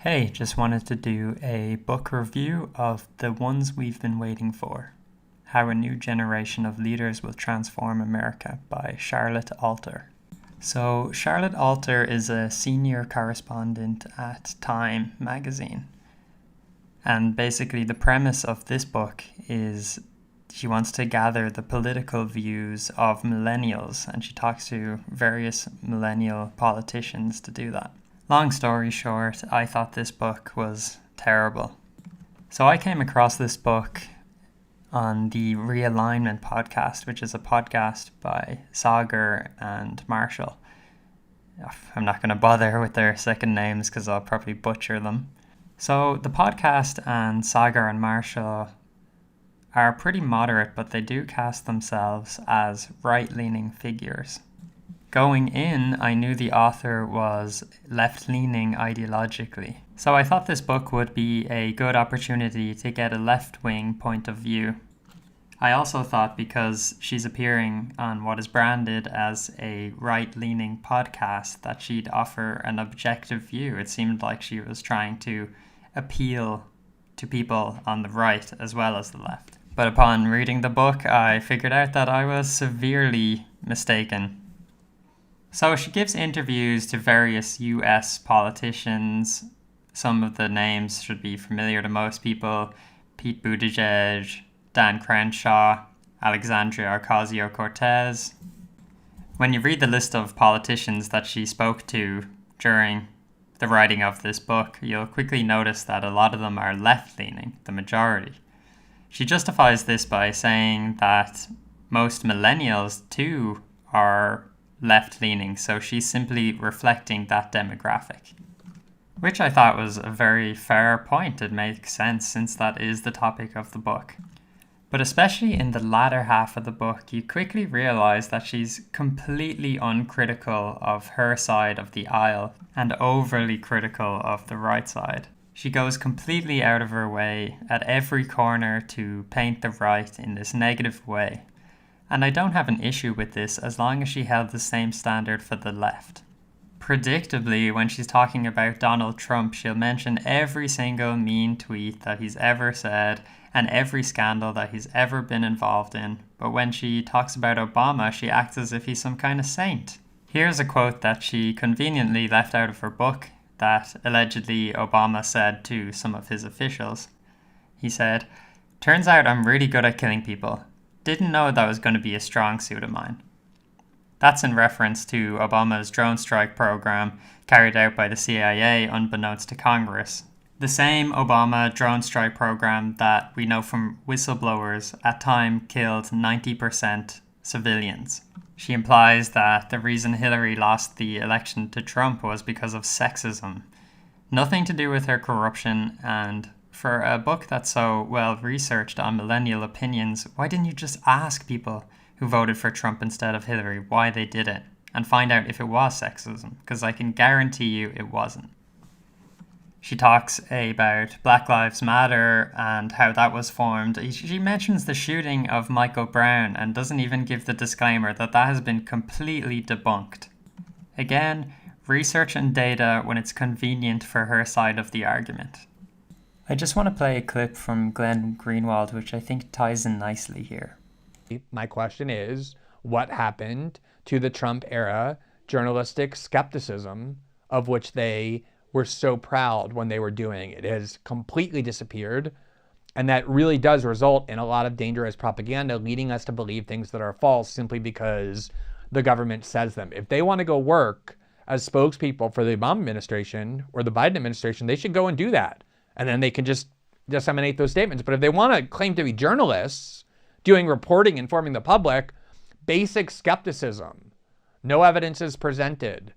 Hey, just wanted to do a book review of The Ones We've Been Waiting For: How a New Generation of Leaders Will Transform America by Charlotte Alter. So, Charlotte Alter is a senior correspondent at Time magazine. And basically, the premise of this book is she wants to gather the political views of millennials, and she talks to various millennial politicians to do that. Long story short, I thought this book was terrible. So I came across this book on the Realignment Podcast, which is a podcast by Sagar and Marshall. I'm not going to bother with their second names because I'll probably butcher them. So the podcast and Sagar and Marshall are pretty moderate, but they do cast themselves as right-leaning figures. Going in, I knew the author was left-leaning ideologically. So I thought this book would be a good opportunity to get a left-wing point of view. I also thought because she's appearing on what is branded as a right-leaning podcast that she'd offer an objective view. It seemed like she was trying to appeal to people on the right as well as the left. But upon reading the book, I figured out that I was severely mistaken. So she gives interviews to various US politicians. Some of the names should be familiar to most people: Pete Buttigieg, Dan Crenshaw, Alexandria Ocasio-Cortez. When you read the list of politicians that she spoke to during the writing of this book, you'll quickly notice that a lot of them are left-leaning, the majority. She justifies this by saying that most millennials too are left-leaning, so she's simply reflecting that demographic. Which I thought was a very fair point. It makes sense since that is the topic of the book. But especially in the latter half of the book, you quickly realize that she's completely uncritical of her side of the aisle and overly critical of the right side. She goes completely out of her way at every corner to paint the right in this negative way. And I don't have an issue with this as long as she held the same standard for the left. Predictably, when she's talking about Donald Trump, she'll mention every single mean tweet that he's ever said and every scandal that he's ever been involved in. But when she talks about Obama, she acts as if he's some kind of saint. Here's a quote that she conveniently left out of her book that allegedly Obama said to some of his officials. He said, "Turns out I'm really good at killing people. Didn't know that was going to be a strong suit of mine." That's in reference to Obama's drone strike program carried out by the CIA unbeknownst to Congress. The same Obama drone strike program that we know from whistleblowers at time killed 90% civilians. She implies that the reason Hillary lost the election to Trump was because of sexism. Nothing to do with her corruption, and for a book that's so well researched on millennial opinions, why didn't you just ask people who voted for Trump instead of Hillary why they did it and find out if it was sexism? Because I can guarantee you it wasn't. She talks about Black Lives Matter and how that was formed. She mentions the shooting of Michael Brown and doesn't even give the disclaimer that that has been completely debunked. Again, research and data when it's convenient for her side of the argument. I just want to play a clip from Glenn Greenwald, which I think ties in nicely here. My question is, what happened to the Trump era journalistic skepticism of which they were so proud when they were doing it? It has completely disappeared. And that really does result in a lot of dangerous propaganda leading us to believe things that are false simply because the government says them. If they want to go work as spokespeople for the Obama administration or the Biden administration, they should go and do that. And then they can just disseminate those statements. But if they want to claim to be journalists, doing reporting, informing the public, basic skepticism, no evidence is presented.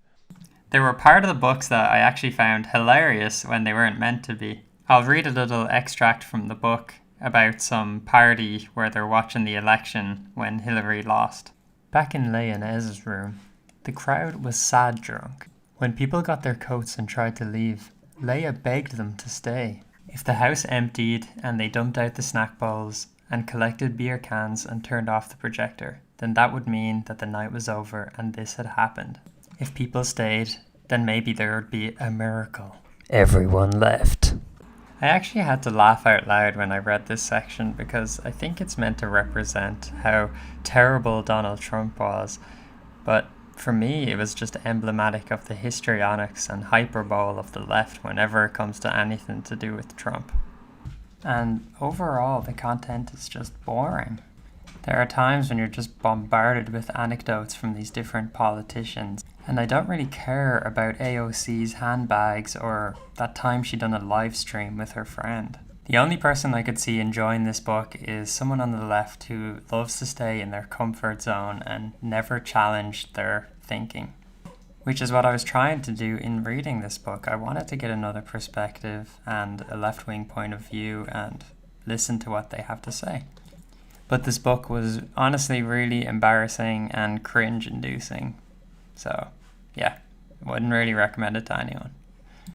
There were part of the books that I actually found hilarious when they weren't meant to be. I'll read a little extract from the book about some party where they're watching the election when Hillary lost. Back in Leigh and Ez's room, the crowd was sad drunk. When people got their coats and tried to leave, Leia begged them to stay. If the house emptied and they dumped out the snack bowls and collected beer cans and turned off the projector, then that would mean that the night was over and this had happened. If people stayed, then maybe there would be a miracle. Everyone left. I actually had to laugh out loud when I read this section because I think it's meant to represent how terrible Donald Trump was. But for me, it was just emblematic of the histrionics and hyperbole of the left whenever it comes to anything to do with Trump. And overall, the content is just boring. There are times when you're just bombarded with anecdotes from these different politicians, and I don't really care about AOC's handbags or that time she done a live stream with her friend. The only person I could see enjoying this book is someone on the left who loves to stay in their comfort zone and never challenge their thinking, which is what I was trying to do in reading this book. I wanted to get another perspective and a left-wing point of view and listen to what they have to say. But this book was honestly really embarrassing and cringe-inducing. So, yeah, I wouldn't really recommend it to anyone.